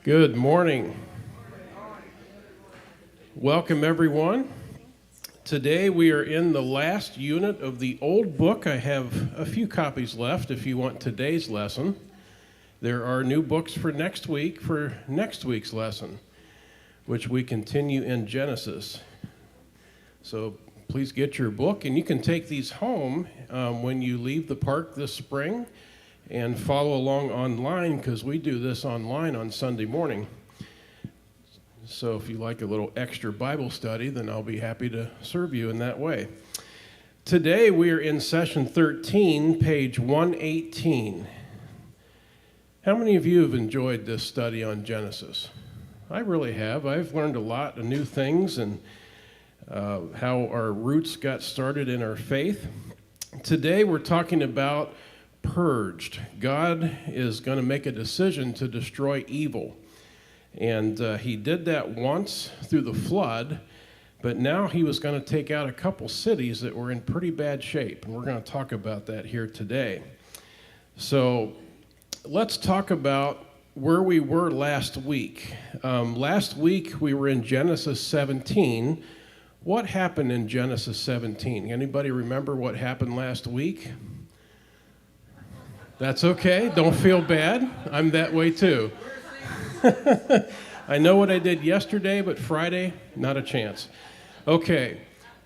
Good morning. Welcome, everyone. Today we are in the last unit of the old book. I have a few copies left if you want today's lesson. There are new books for next week's lesson, which we continue in Genesis. So please get your book, and you can take these home when you leave the park this spring and follow along online, because we do this online on Sunday morning. So if you like a little extra Bible study, then I'll be happy to serve you in that way. Today we are in session 13, page 118. How many of you have enjoyed this study on Genesis? I really have. I've learned a lot of new things and how our roots got started in our faith. Today we're talking about purged. God is going to make a decision to destroy evil. And he did that once through the flood, but now he was going to take out a couple cities that were in pretty bad shape. And we're going to talk about that here today. So let's talk about where we were last week. Last week we were in Genesis 17. What happened in Genesis 17? Anybody remember what happened last week? That's okay. Don't feel bad. I'm that way too. I know what I did yesterday, but Friday, not a chance. Okay.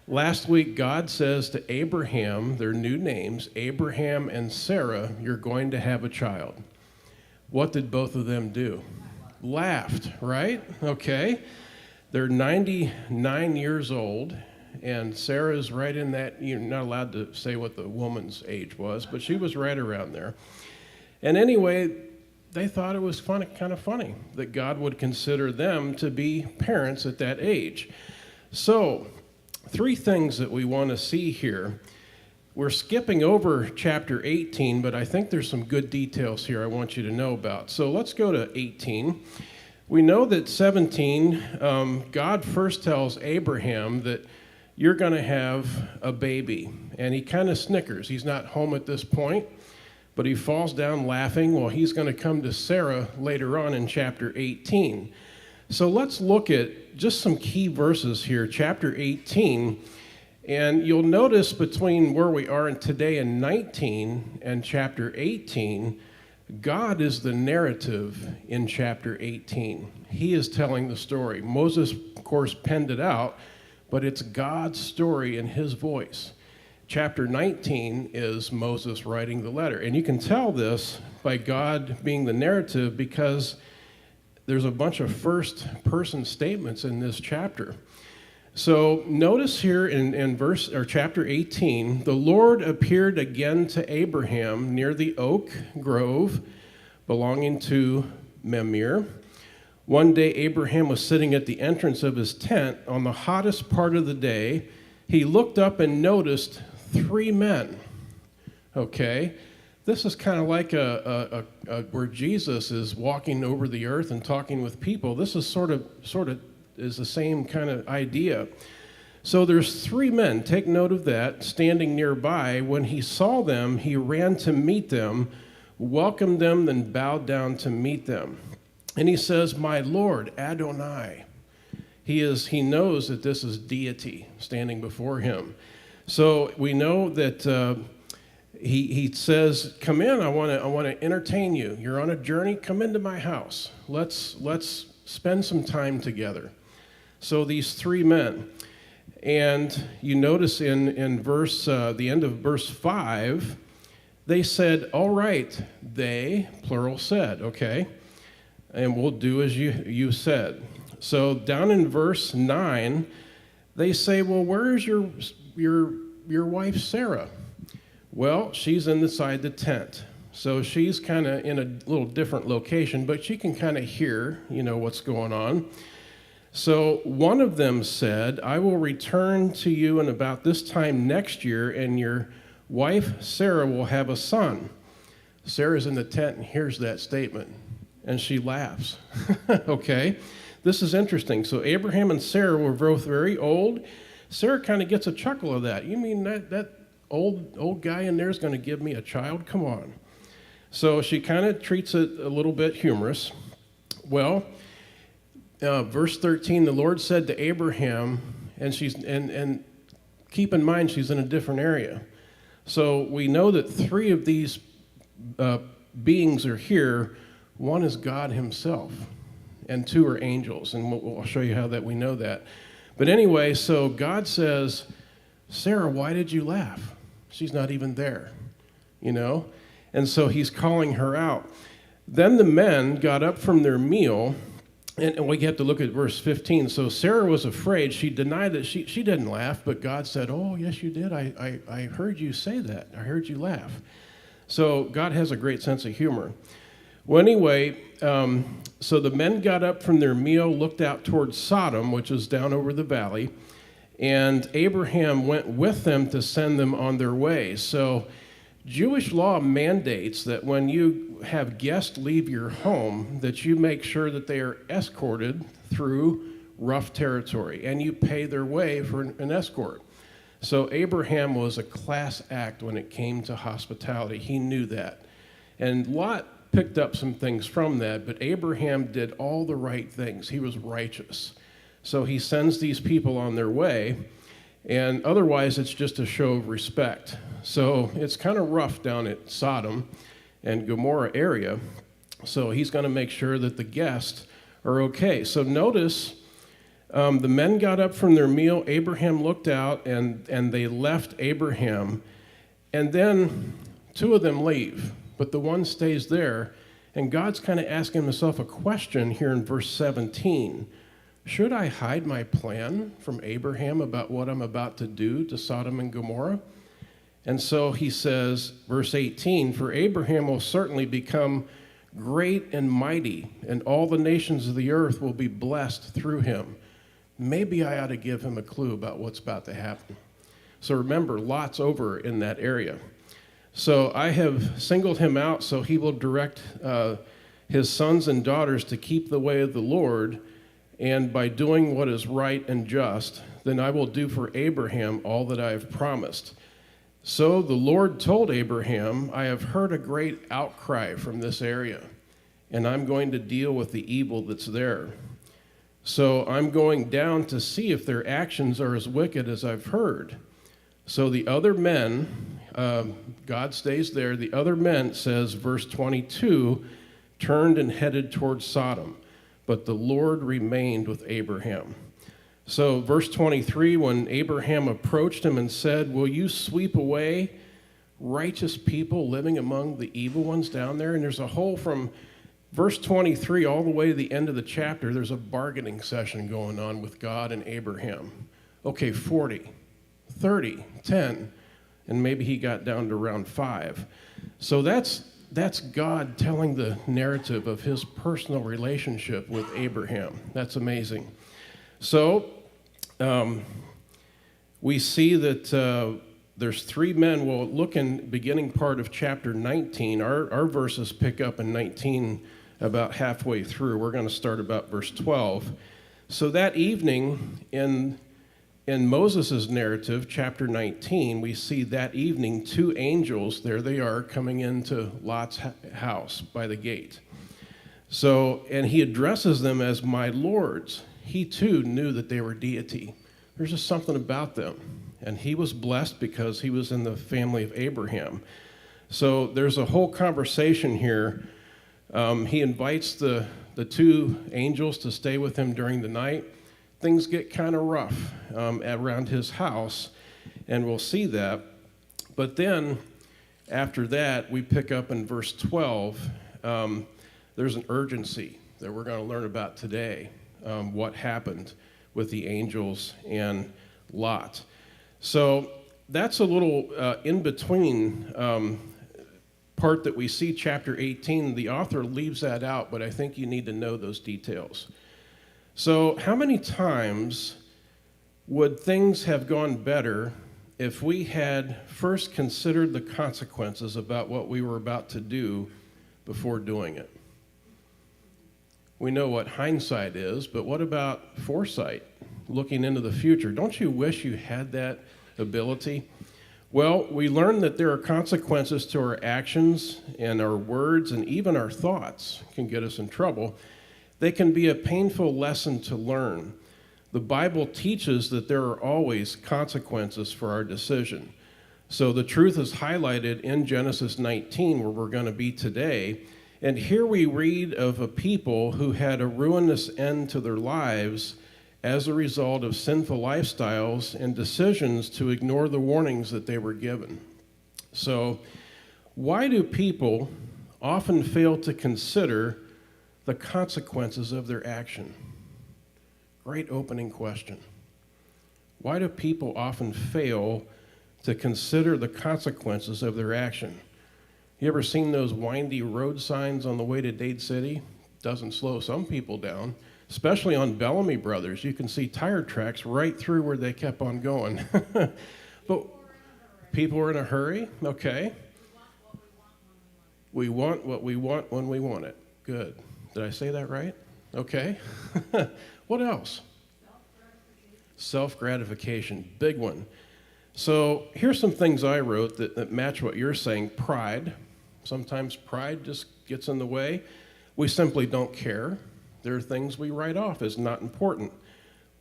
Last week, God says to Abraham, their new names, Abraham and Sarah, you're going to have a child. What did both of them do? Laughed, right? Okay. They're 99 years old. And Sarah's right in that, you're not allowed to say what the woman's age was, but she was right around there. And anyway, they thought it was kind of funny that God would consider them to be parents at that age. So, 3 things that we want to see here. We're skipping over chapter 18, but I think there's some good details here I want you to know about. So let's go to 18. We know that 17, God first tells Abraham that you're going to have a baby. And he kind of snickers. He's not home at this point, but he falls down laughing. Well, he's going to come to Sarah later on in chapter 18. So let's look at just some key verses here, chapter 18. And you'll notice between where we are today in 19 and chapter 18, God is the narrative in chapter 18. He is telling the story. Moses, of course, penned it out, but it's God's story in his voice. Chapter 19 is Moses writing the letter. And you can tell this by God being the narrative because there's a bunch of first-person statements in this chapter. So notice here in chapter 18, the Lord appeared again to Abraham near the oak grove belonging to Mamre. One day, Abraham was sitting at the entrance of his tent on the hottest part of the day. He looked up and noticed 3 men Okay? This is kind of like where Jesus is walking over the earth and talking with people. This is sort of is the same kind of idea. So there's three men, take note of that, standing nearby. When he saw them, he ran to meet them, welcomed them, then bowed down to meet them. And he says, "My Lord, Adonai." He knows that this is deity standing before him. So we know that he says, "Come in, I want to entertain you. You're on a journey, come into my house. Let's spend some time together." So these three men, and you notice in the end of verse 5, they said, "All right," they, plural, said, okay, "and we'll do as you said." So down in verse 9, they say, "Well, where is your wife Sarah?" Well, she's inside the tent. So she's kind of in a little different location, but she can kind of hear, what's going on. So one of them said, "I will return to you in about this time next year, and your wife Sarah will have a son." Sarah's in the tent and hears that statement, and she laughs. Okay, this is interesting. So Abraham and Sarah were both very old. Sarah kind of gets a chuckle of that. "You mean that old guy in there is going to give me a child? Come on." So she kind of treats it a little bit humorous. Well, verse 13, the Lord said to Abraham, and keep in mind she's in a different area. So we know that three of these beings are here. One is God himself, and two are angels, and I'll show you how that we know that. But anyway, so God says, "Sarah, why did you laugh? She's not even there," And so he's calling her out. Then the men got up from their meal, and we have to look at verse 15. So Sarah was afraid. She denied that she didn't laugh, but God said, "Oh, yes, you did. I heard you say that. I heard you laugh." So God has a great sense of humor. Well, anyway, so the men got up from their meal, looked out towards Sodom, which is down over the valley, and Abraham went with them to send them on their way. So Jewish law mandates that when you have guests leave your home, that you make sure that they are escorted through rough territory, and you pay their way for an escort. So Abraham was a class act when it came to hospitality. He knew that. And Lot picked up some things from that, but Abraham did all the right things. He was righteous. So he sends these people on their way, and otherwise it's just a show of respect. So it's kind of rough down at Sodom and Gomorrah area. So he's going to make sure that the guests are okay. So notice the men got up from their meal. Abraham looked out, and they left Abraham. And then two of them leave, but the one stays there. And God's kind of asking himself a question here in verse 17. Should I hide my plan from Abraham about what I'm about to do to Sodom and Gomorrah? And so he says, verse 18, "For Abraham will certainly become great and mighty, and all the nations of the earth will be blessed through him." Maybe I ought to give him a clue about what's about to happen. So remember, Lot's over in that area. So I have singled him out so he will direct his sons and daughters to keep the way of the Lord, and by doing what is right and just, then I will do for Abraham all that I have promised. So the Lord told Abraham, "I have heard a great outcry from this area, and I'm going to deal with the evil that's there. So I'm going down to see if their actions are as wicked as I've heard." So the other men, God stays there, the other men, says, verse 22, turned and headed towards Sodom, but the Lord remained with Abraham. So verse 23, when Abraham approached him and said, "Will you sweep away righteous people living among the evil ones down there?" And there's a whole, from verse 23 all the way to the end of the chapter, there's a bargaining session going on with God and Abraham. Okay, 40, 30, 10, and maybe he got down to around 5. So that's God telling the narrative of his personal relationship with Abraham. That's amazing. So we see that there's three men. We'll look in beginning part of chapter 19. Our verses pick up in 19 about halfway through. We're going to start about verse 12. So that evening in Moses' narrative, chapter 19, we see that evening two angels, there they are, coming into Lot's house by the gate. So, and he addresses them as my lords. He too knew that they were deity. There's just something about them. And he was blessed because he was in the family of Abraham. So there's a whole conversation here. He invites the two angels to stay with him during the night. Things get kind of rough around his house, and we'll see that. But then, after that, we pick up in verse 12. There's an urgency that we're going to learn about today, what happened with the angels and Lot. So that's a little in-between part that we see, chapter 18. The author leaves that out, but I think you need to know those details. So how many times would things have gone better if we had first considered the consequences about what we were about to do before doing it? We know what hindsight is, but what about foresight, looking into the future? Don't you wish you had that ability? Well, we learn that there are consequences to our actions and our words, and even our thoughts can get us in trouble. They can be a painful lesson to learn. The Bible teaches that there are always consequences for our decision. So the truth is highlighted in Genesis 19, where we're going to be today. And here we read of a people who had a ruinous end to their lives as a result of sinful lifestyles and decisions to ignore the warnings that they were given. So, why do people often fail to consider the consequences of their action? Great opening question. Why do people often fail to consider the consequences of their action? You ever seen those windy road signs on the way to Dade City? Doesn't slow some people down. Especially on Bellamy Brothers, you can see tire tracks right through where they kept on going. But people are in a hurry? Okay. We want what we want when we want it. Good. Did I say that right? Okay. What else? Self-gratification. Big one. So here's some things I wrote that match what you're saying. Pride. Sometimes pride just gets in the way. We simply don't care. There are things we write off as not important.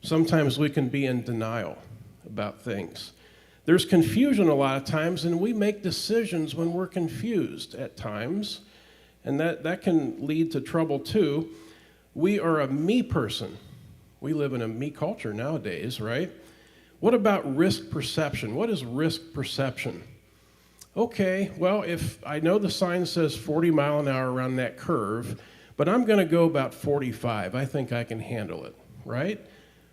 Sometimes we can be in denial about things. There's confusion a lot of times, and we make decisions when we're confused at times, and that can lead to trouble too. We are a me person. We live in a me culture nowadays, right? What about risk perception? What is risk perception? Okay, well, if I know the sign says 40 mile an hour around that curve, but I'm going to go about 45. I think I can handle it, right?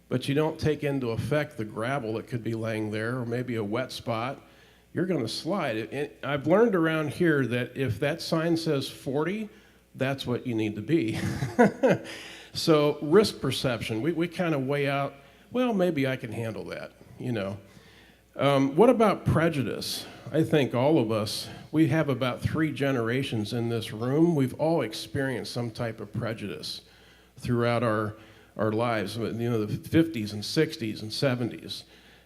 But you don't take into effect the gravel that could be laying there, or maybe a wet spot. You're going to slide. I've learned around here that if that sign says 40, that's what you need to be. So risk perception, we kind of weigh out, well, maybe I can handle that, you know. What about prejudice? I think all of us, we have about 3 generations in this room. We've all experienced some type of prejudice throughout our lives, you know, the 50s and 60s and 70s.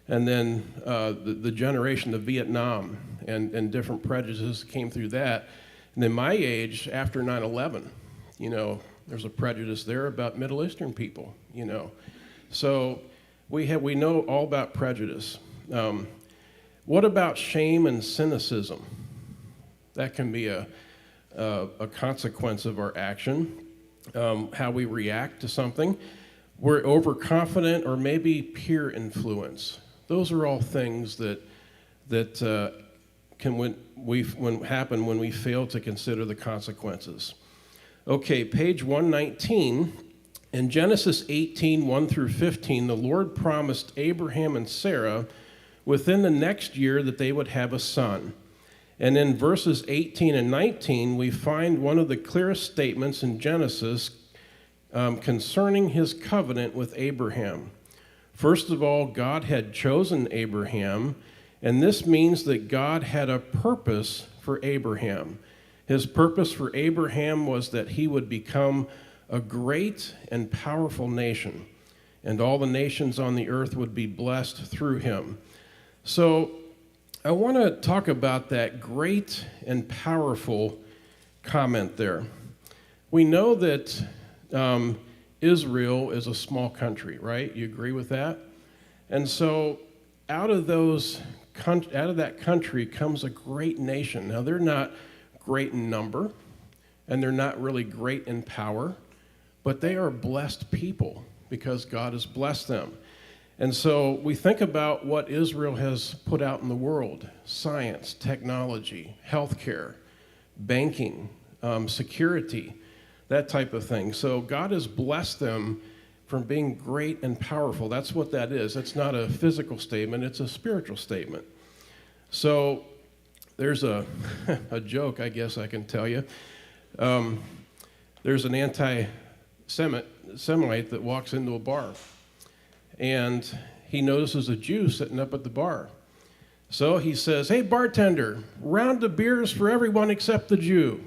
And then the generation of Vietnam and different prejudices came through that. And then my age, after 9/11, you know, there's a prejudice there about Middle Eastern people, you know. So we know all about prejudice. What about shame and cynicism? That can be a consequence of our action, how we react to something. We're overconfident, or maybe peer influence. Those are all things that can happen when we fail to consider the consequences. Okay, page 119. In Genesis 18, 1 through 15, the Lord promised Abraham and Sarah within the next year that they would have a son. And in verses 18 and 19, we find one of the clearest statements in Genesis concerning his covenant with Abraham. First of all, God had chosen Abraham And this means that God had a purpose for Abraham. His purpose for Abraham was that he would become a great and powerful nation, and all the nations on the earth would be blessed through him. So I want to talk about that great and powerful comment there. We know that Israel is a small country, right? You agree with that? And so out of that country comes a great nation. Now, they're not great in number, and they're not really great in power, but they are blessed people because God has blessed them. And so we think about what Israel has put out in the world: science, technology, healthcare, banking, security, that type of thing. So God has blessed them from being great and powerful. That's what that is. It's not a physical statement, it's a spiritual statement. So there's a joke, I guess I can tell you. There's an anti-Semite that walks into a bar, and he notices a Jew sitting up at the bar. So he says, "Hey, bartender, round of beers for everyone except the Jew."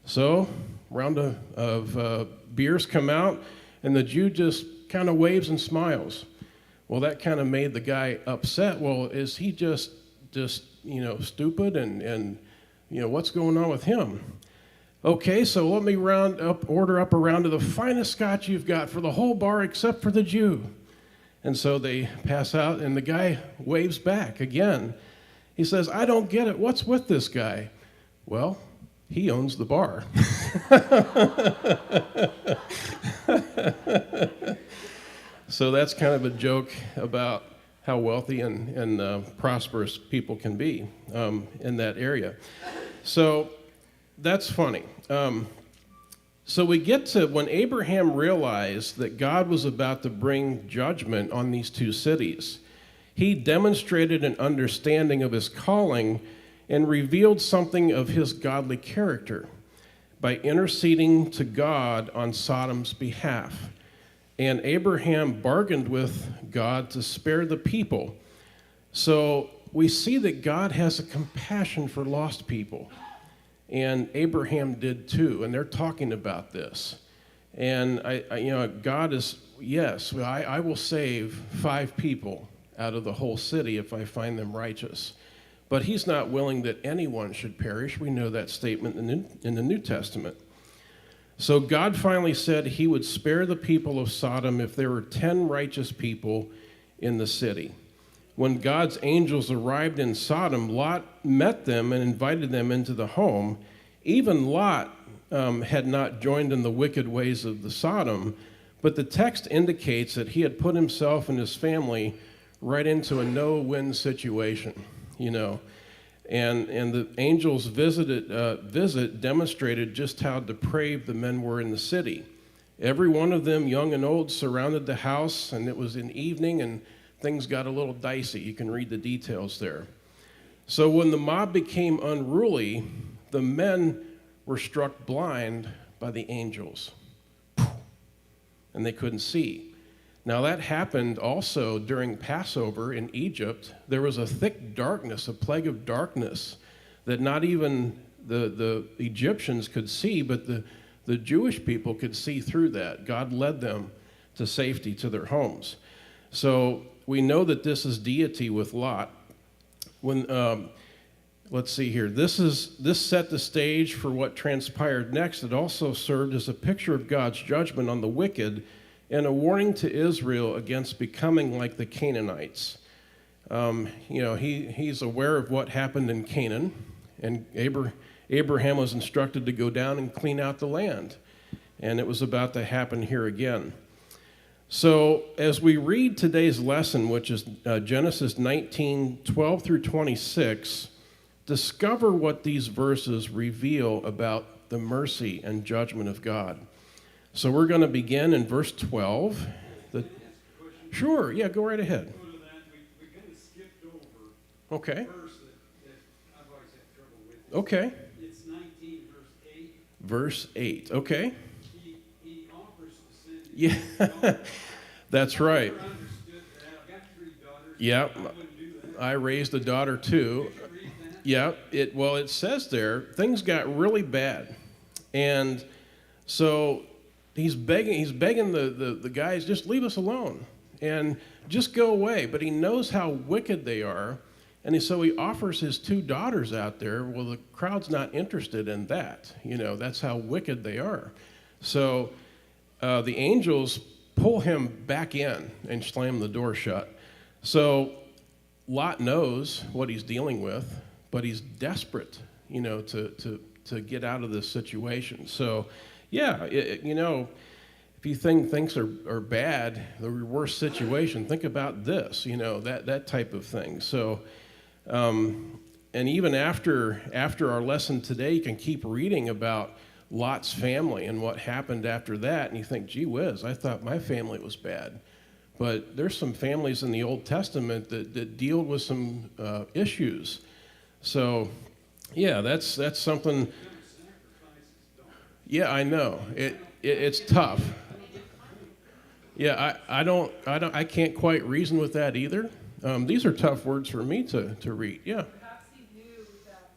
So round of beers come out, and the Jew just kind of waves and smiles. Well, that kind of made the guy upset. Well, is he just stupid, and what's going on with him? Okay, so let me order up a round of the finest scotch you've got for the whole bar except for the Jew. And so they pass out, and the guy waves back again. He says, "I don't get it. What's with this guy?" Well, he owns the bar. So that's kind of a joke about how wealthy and prosperous people can be in that area. So that's funny. So we get to when Abraham realized that God was about to bring judgment on these two cities. He demonstrated an understanding of his calling and revealed something of his godly character by interceding to God on Sodom's behalf. And Abraham bargained with God to spare the people. So we see that God has a compassion for lost people. And Abraham did too, and they're talking about this. And God is, yes, I will save 5 people out of the whole city if I find them righteous. But he's not willing that anyone should perish. We know that statement in the New Testament. So God finally said he would spare the people of Sodom if there were 10 righteous people in the city. When God's angels arrived in Sodom, Lot met them and invited them into the home. Even Lot had not joined in the wicked ways of the Sodom, but the text indicates that he had put himself and his family right into a no-win situation, And the angels' visit demonstrated just how depraved the men were in the city. Every one of them, young and old, surrounded the house, and it was an evening, and things got a little dicey. You can read the details there. So when the mob became unruly, the men were struck blind by the angels, and they couldn't see. Now that happened also during Passover in Egypt. There was a thick darkness, a plague of darkness, that not even the Egyptians could see, but the Jewish people could see through that. God led them to safety to their homes. So we know that this is deity with Lot. Let's see here. This set the stage for what transpired next. It also served as a picture of God's judgment on the wicked and a warning to Israel against becoming like the Canaanites. He's aware of what happened in Canaan, and Abraham was instructed to go down and clean out the land, and it was about to happen here again. So as we read today's lesson, which is Genesis 19:12 through 26, discover what these verses reveal about the mercy and judgment of God. So we're going to begin in verse 12. Sure, yeah, go right ahead. We kind of skipped over Okay. a verse that I've always had trouble with. Okay. It's 19, verse 8. Verse 8, okay. He offers to send Yeah, that's right. I never understood that. I've got 3 daughters. Yeah, I wouldn't do I raised a daughter too. Read that. Yeah, it says there things got really bad, and so he's begging the guys, just leave us alone and just go away. But he knows how wicked they are, and so he offers his two daughters out there. Well, the crowd's not interested in that. That's how wicked they are. So the angels pull him back in and slam the door shut. So Lot knows what he's dealing with, but he's desperate, to get out of this situation. So, yeah, if you think things are bad, the worst situation, think about this, that type of thing. So, and even after our lesson today, you can keep reading about Lot's family and what happened after that, and you think, gee whiz, I thought my family was bad. But there's some families in the Old Testament that deal with some issues. So, yeah, that's something. Yeah, I know it's tough. Yeah, I can't quite reason with that either. These are tough words for me to read. Yeah. Perhaps he knew that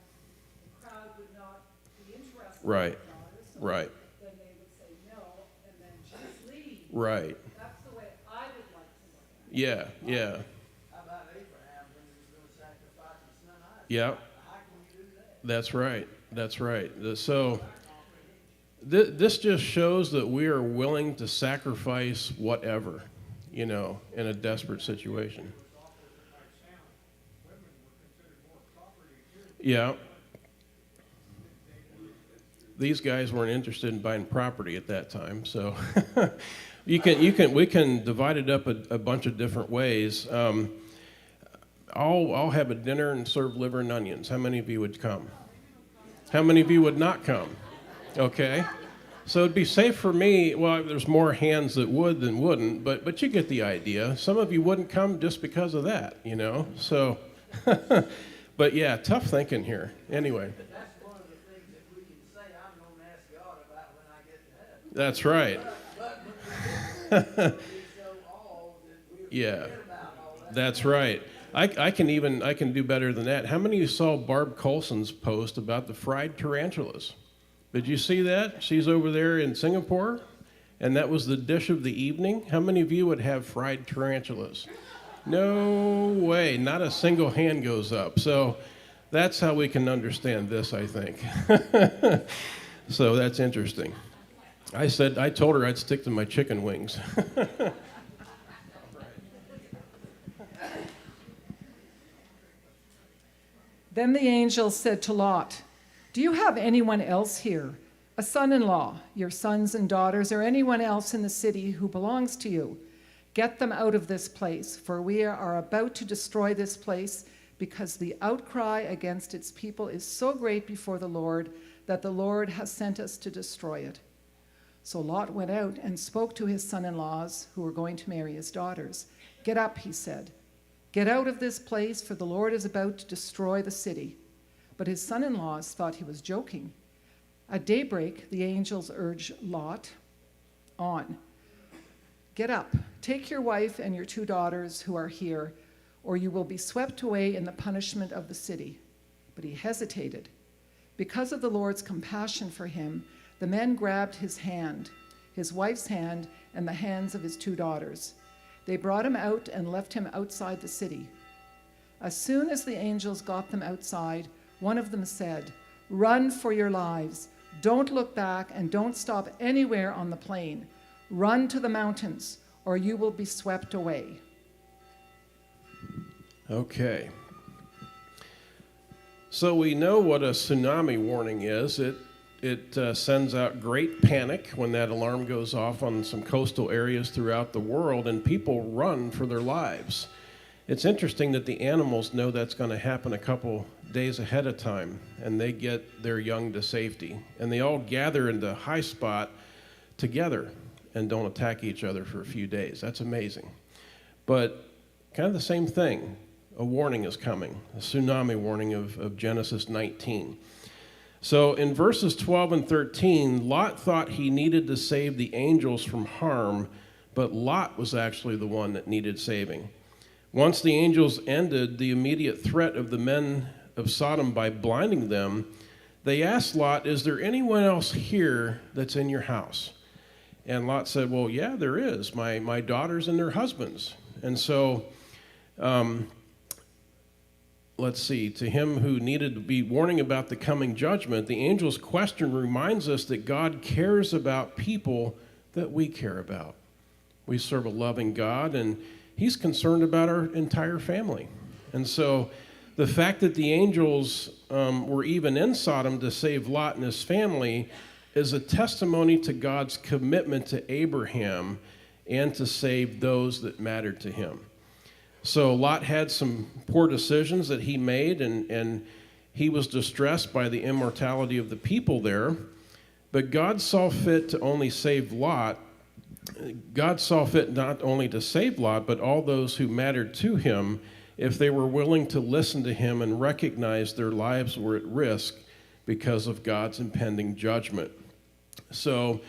the crowd would not be interested Right. in his daughter, so Right. then they would say no, and then just leave. Right. That's the way I would like to look at it. Yeah. Yeah. How about Abraham when he was going to sacrifice his son Isaac? Yeah. How can you do that? That's right. That's right. So this just shows that we are willing to sacrifice whatever, in a desperate situation. Yeah. These guys weren't interested in buying property at that time, so we can divide it up a bunch of different ways. I'll have a dinner and serve liver and onions. How many of you would come? How many of you would not come? Okay. So it'd be safe for me. Well, there's more hands that would than wouldn't, but you get the idea. Some of you wouldn't come just because of that, So, but yeah, tough thinking here. Anyway. That's one of the things that we can say I'm going to ask God about when I get to heaven. That's right. But when we get there, we show all that we Yeah. forget about all that. That's right. I can do better than that. How many of you saw Barb Colson's post about the fried tarantulas? Did you see that? She's over there in Singapore, and that was the dish of the evening. How many of you would have fried tarantulas? No way. Not a single hand goes up. So that's how we can understand this, I think. So that's interesting. I told her I'd stick to my chicken wings. Then the angel said to Lot, "Do you have anyone else here, a son-in-law, your sons and daughters, or anyone else in the city who belongs to you? Get them out of this place, for we are about to destroy this place, because the outcry against its people is so great before the Lord that the Lord has sent us to destroy it." So Lot went out and spoke to his son-in-laws who were going to marry his daughters. "Get up," he said. "Get out of this place, for the Lord is about to destroy the city." But his son-in-laws thought he was joking. At daybreak, the angels urged Lot on. "Get up, take your wife and your 2 daughters who are here, or you will be swept away in the punishment of the city." But he hesitated. Because of the Lord's compassion for him, the men grabbed his hand, his wife's hand, and the hands of his 2 daughters. They brought him out and left him outside the city. As soon as the angels got them outside, one of them said, "Run for your lives. Don't look back and don't stop anywhere on the plain. Run to the mountains, or you will be swept away." Okay. So we know what a tsunami warning is. It sends out great panic when that alarm goes off on some coastal areas throughout the world, and people run for their lives. It's interesting that the animals know that's going to happen a couple days ahead of time, and they get their young to safety. And they all gather in the high spot together and don't attack each other for a few days. That's amazing. But kind of the same thing. A warning is coming, a tsunami warning of Genesis 19. So in verses 12 and 13, Lot thought he needed to save the angels from harm, but Lot was actually the one that needed saving. Once the angels ended the immediate threat of the men of Sodom by blinding them, they asked Lot, "Is there anyone else here that's in your house?" And Lot said, "Well, yeah, there is. My daughters and their husbands." And so, let's see, to him who needed to be warning about the coming judgment, the angel's question reminds us that God cares about people that we care about. We serve a loving God, and he's concerned about our entire family. And so the fact that the angels were even in Sodom to save Lot and his family is a testimony to God's commitment to Abraham and to save those that mattered to him. So Lot had some poor decisions that he made, and he was distressed by the immortality of the people there. But God saw fit to only save Lot. God saw fit not only to save Lot, but all those who mattered to him if they were willing to listen to him and recognize their lives were at risk because of God's impending judgment. So,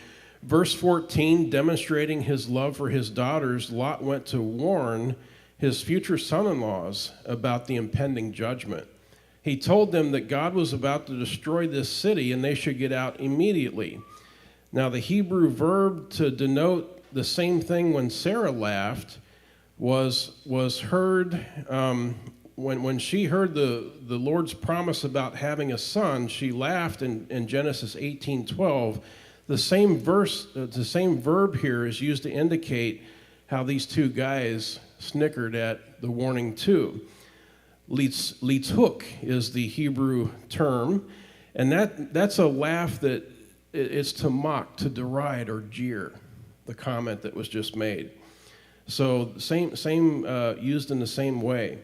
verse 14, demonstrating his love for his daughters, Lot went to warn his future son-in-laws about the impending judgment. He told them that God was about to destroy this city and they should get out immediately. Now, the Hebrew verb to denote the same thing when Sarah laughed was heard when she heard the Lord's promise about having a son. She laughed in Genesis 18:12. The same verb here is used to indicate how these two guys snickered at the warning too. Litzhuk is the Hebrew term, and that's a laugh that it's to mock, to deride, or jeer the comment that was just made. So same used in the same way.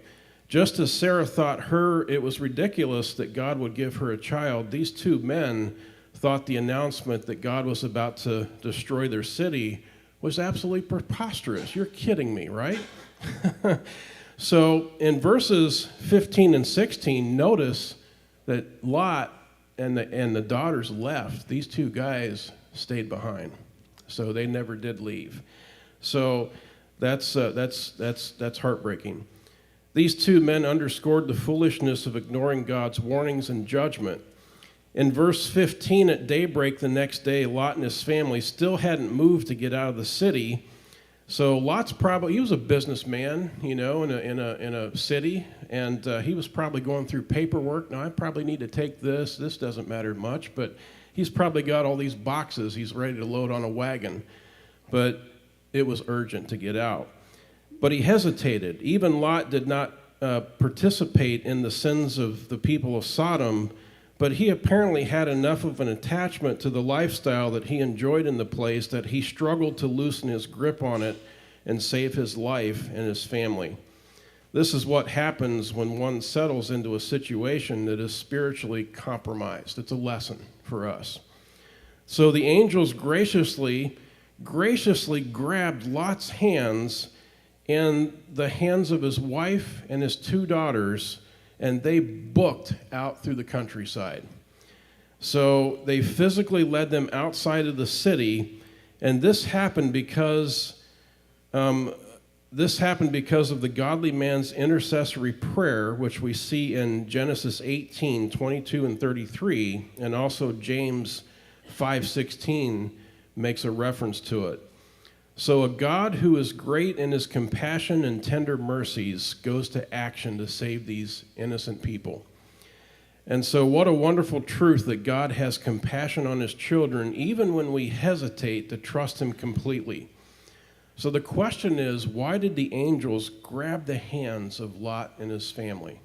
Just as Sarah thought it was ridiculous that God would give her a child, these two men thought the announcement that God was about to destroy their city was absolutely preposterous. You're kidding me, right? So in verses 15 and 16, notice that Lot and the daughters left. These two guys stayed behind. So they never did leave. So that's heartbreaking. These two men underscored the foolishness of ignoring God's warnings and judgment. In verse 15, at daybreak the next day, Lot and his family still hadn't moved to get out of the city. So Lot's he was a businessman, in a city, and he was probably going through paperwork. Now, I probably need to take this. This doesn't matter much, but he's probably got all these boxes he's ready to load on a wagon. But it was urgent to get out. But he hesitated. Even Lot did not participate in the sins of the people of Sodom, but he apparently had enough of an attachment to the lifestyle that he enjoyed in the place that he struggled to loosen his grip on it and save his life and his family. This is what happens when one settles into a situation that is spiritually compromised. It's a lesson for us. So the angels graciously grabbed Lot's hands and the hands of his wife and his two daughters, and they booked out through the countryside. So they physically led them outside of the city, and this happened because of the godly man's intercessory prayer, which we see in Genesis 18:22 and 33, and also James 5:16 makes a reference to it. So a God who is great in his compassion and tender mercies goes to action to save these innocent people. And so what a wonderful truth that God has compassion on his children, even when we hesitate to trust him completely. So the question is, why did the angels grab the hands of Lot and his family?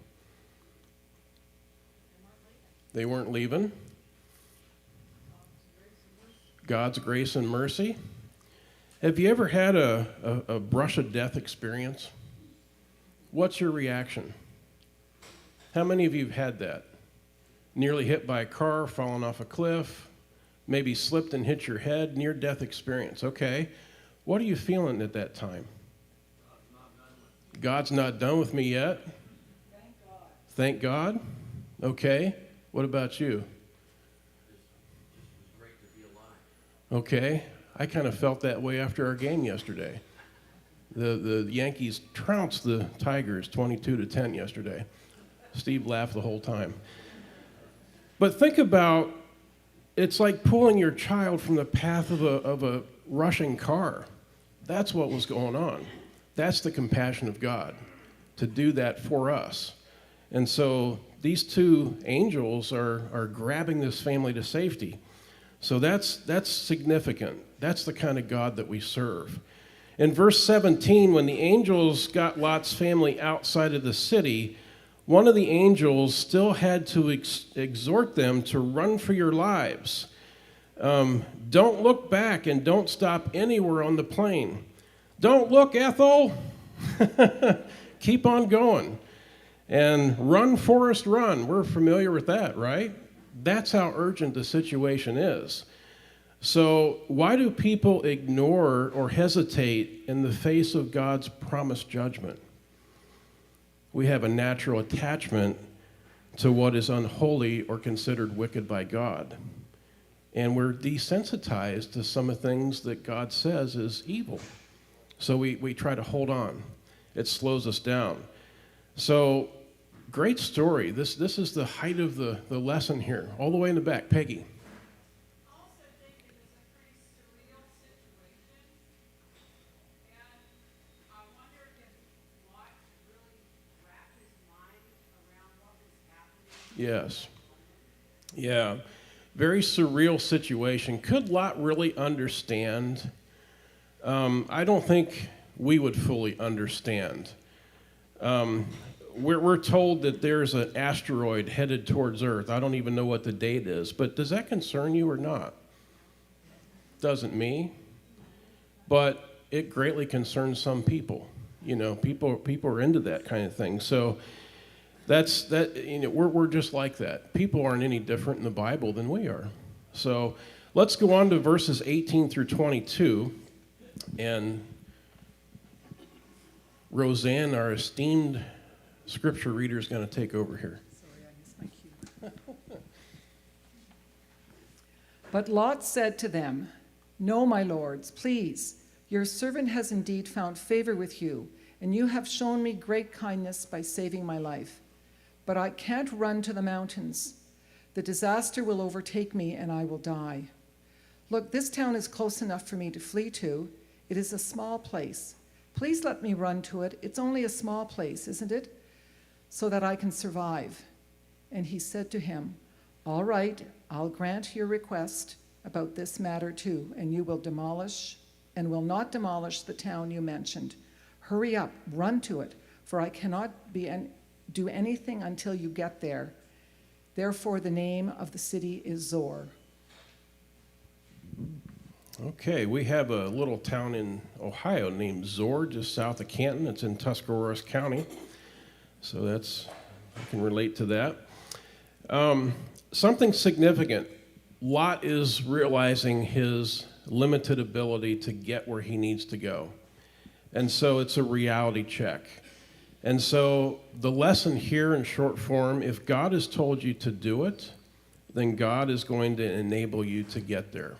They weren't leaving. God's grace and mercy. Have you ever had a brush of death experience? What's your reaction? How many of you have had that? Nearly hit by a car, fallen off a cliff, maybe slipped and hit your head, near-death experience. Okay, what are you feeling at that time? God's not done with me yet. Thank God. Okay, what about you? It's great to be alive. Okay. I kind of felt that way after our game yesterday. The Yankees trounced the Tigers 22-10 yesterday. Steve laughed the whole time. But think about, it's like pulling your child from the path of a rushing car. That's what was going on. That's the compassion of God, to do that for us. And so these two angels are grabbing this family to safety. So that's significant. That's the kind of God that we serve. In verse 17, when the angels got Lot's family outside of the city, one of the angels still had to exhort them to run for your lives. Don't look back and don't stop anywhere on the plain. Don't look, Ethel. Keep on going. And run, Forrest, run. We're familiar with that, right? That's how urgent the situation is. So why do people ignore or hesitate in the face of God's promised judgment? We have a natural attachment to what is unholy or considered wicked by God. And we're desensitized to some of the things that God says is evil. So we try to hold on. It slows us down. So, great story. This is the height of the lesson here, all the way in the back. Peggy. Also think it was a pretty surreal situation, and I wonder if Lot really wrapped his mind around what was happening. Yes. Yeah. Very surreal situation. Could Lot really understand? I don't think we would fully understand. We're told that there's an asteroid headed towards Earth. I don't even know what the date is, but does that concern you or not? Doesn't me, but it greatly concerns some people. You know, people are into that kind of thing. So that's that. You know, we're just like that. People aren't any different in the Bible than we are. So let's go on to verses 18 through 22, and Roseanne, our esteemed scripture reader, is going to take over here. Sorry, I missed my cue. But Lot said to them, "No, my lords, please, your servant has indeed found favor with you, and you have shown me great kindness by saving my life. But I can't run to the mountains. The disaster will overtake me, and I will die. Look, this town is close enough for me to flee to. It is a small place. Please let me run to it. It's only a small place, isn't it? So that I can survive." And he said to him, "All right, I'll grant your request about this matter too, and you will demolish and will not demolish the town you mentioned. Hurry up, run to it, for I cannot do anything until you get there. Therefore the name of the city is Zor." Okay, we have a little town in Ohio named Zor, just south of Canton. It's in Tuscarawas County. So I can relate to that. Something significant. Lot is realizing his limited ability to get where he needs to go. And so it's a reality check. And so the lesson here in short form, if God has told you to do it, then God is going to enable you to get there.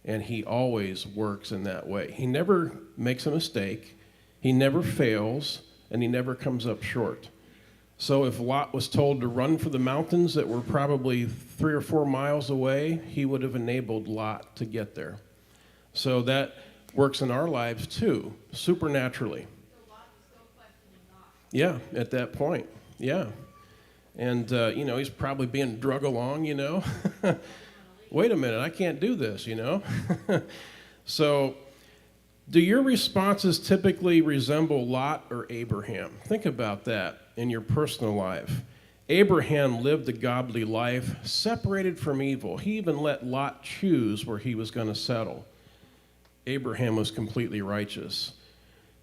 And he always works in that way. He never makes a mistake, he never fails, and he never comes up short. So if Lot was told to run for the mountains that were probably 3 or 4 miles away, he would have enabled Lot to get there. So that works in our lives too, supernaturally. So Lot was still questioning God. Yeah, at that point, yeah. And, he's probably being drug along, Wait a minute, I can't do this, So, do your responses typically resemble Lot or Abraham? Think about that in your personal life. Abraham lived a godly life, separated from evil. He even let Lot choose where he was going to settle. Abraham was completely righteous.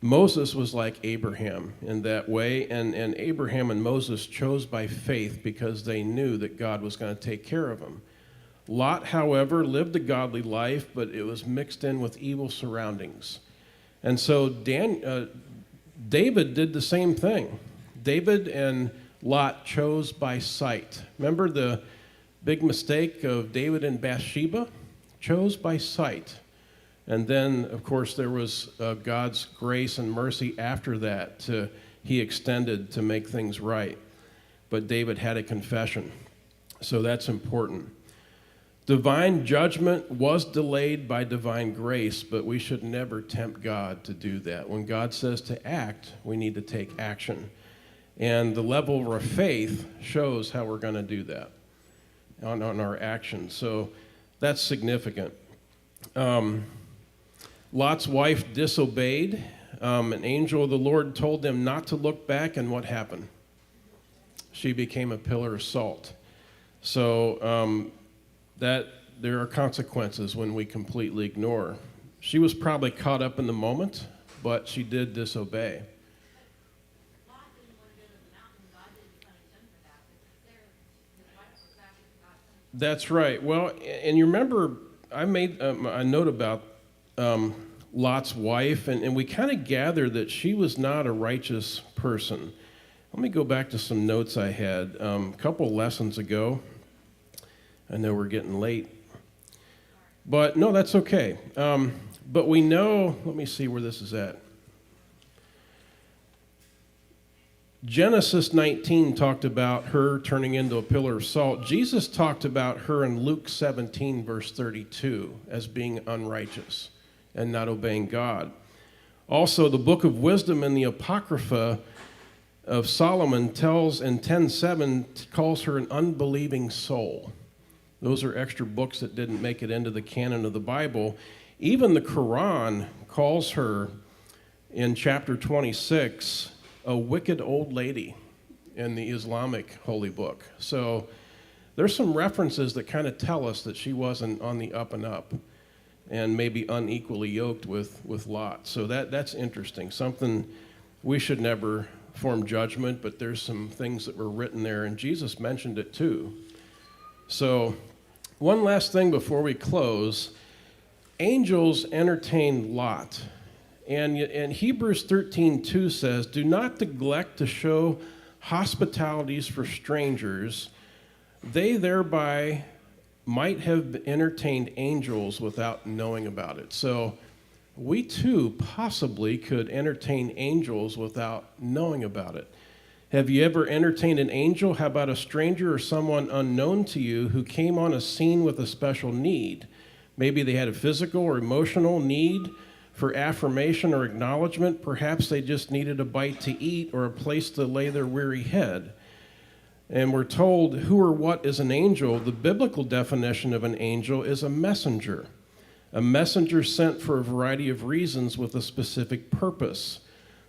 Moses was like Abraham in that way, and Abraham and Moses chose by faith because they knew that God was going to take care of them. Lot, however, lived a godly life, but it was mixed in with evil surroundings. And so David did the same thing. David and Lot chose by sight. Remember the big mistake of David and Bathsheba? Chose by sight. And then, of course, there was God's grace and mercy after that he extended to make things right. But David had a confession. So that's important. Divine judgment was delayed by divine grace, but we should never tempt God to do that. When God says to act, we need to take action. And the level of our faith shows how we're going to do that on our actions. So that's significant. Lot's wife disobeyed. An angel of the Lord told them not to look back, and what happened? She became a pillar of salt. So that there are consequences when we completely ignore. She was probably caught up in the moment, but she did disobey. Lot didn't want to go to the mountain, God didn't punish him for that, because his wife was actually God's. That's right. Well, and you remember I made a note about Lot's wife, and we kind of gathered that she was not a righteous person. Let me go back to some notes I had a couple lessons ago. I know we're getting late. But no, that's okay. But we know, let me see where this is at. Genesis 19 talked about her turning into a pillar of salt. Jesus talked about her in Luke 17, verse 32, as being unrighteous and not obeying God. Also, the book of wisdom in the Apocrypha of Solomon tells in 10:7 calls her an unbelieving soul. Those are extra books that didn't make it into the canon of the Bible. Even the Quran calls her in chapter 26 a wicked old lady in the Islamic holy book. So there's some references that kind of tell us that she wasn't on the up and up and maybe unequally yoked with Lot. So that's interesting. Something we should never form judgment, but there's some things that were written there, and Jesus mentioned it too. So one last thing before we close. Angels entertained Lot. And Hebrews 13:2 says, "Do not neglect to show hospitalities for strangers. They thereby might have entertained angels without knowing about it." So we too possibly could entertain angels without knowing about it. Have you ever entertained an angel? How about a stranger or someone unknown to you who came on a scene with a special need? Maybe they had a physical or emotional need for affirmation or acknowledgement. Perhaps they just needed a bite to eat or a place to lay their weary head. And we're told who or what is an angel. The biblical definition of an angel is a messenger sent for a variety of reasons with a specific purpose.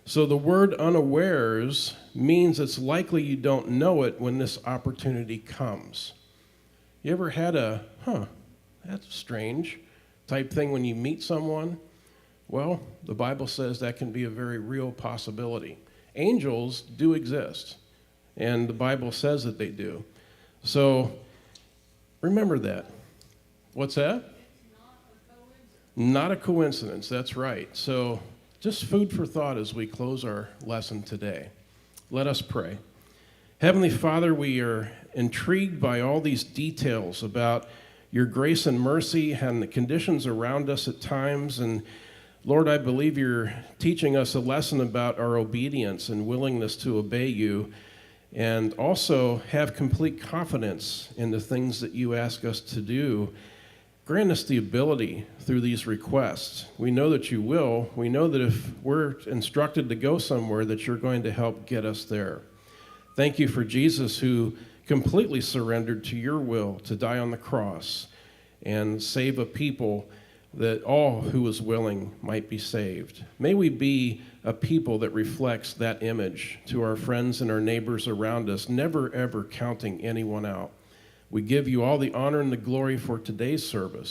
So the word unawares means it's likely you don't know it when this opportunity comes. You ever had a, that's strange type thing when you meet someone? Well, the Bible says that can be a very real possibility. Angels do exist, and the Bible says that they do. So remember that. What's that? Not a coincidence, that's right. So just food for thought as we close our lesson today. Let us pray. Heavenly Father, we are intrigued by all these details about your grace and mercy and the conditions around us at times. And Lord, I believe you're teaching us a lesson about our obedience and willingness to obey you, and also have complete confidence in the things that you ask us to do. Grant us the ability through these requests. We know that you will. We know that if we're instructed to go somewhere, that you're going to help get us there. Thank you for Jesus, who completely surrendered to your will to die on the cross and save a people that all who is willing might be saved. May we be a people that reflects that image to our friends and our neighbors around us, never ever counting anyone out. We give you all the honor and the glory for today's service.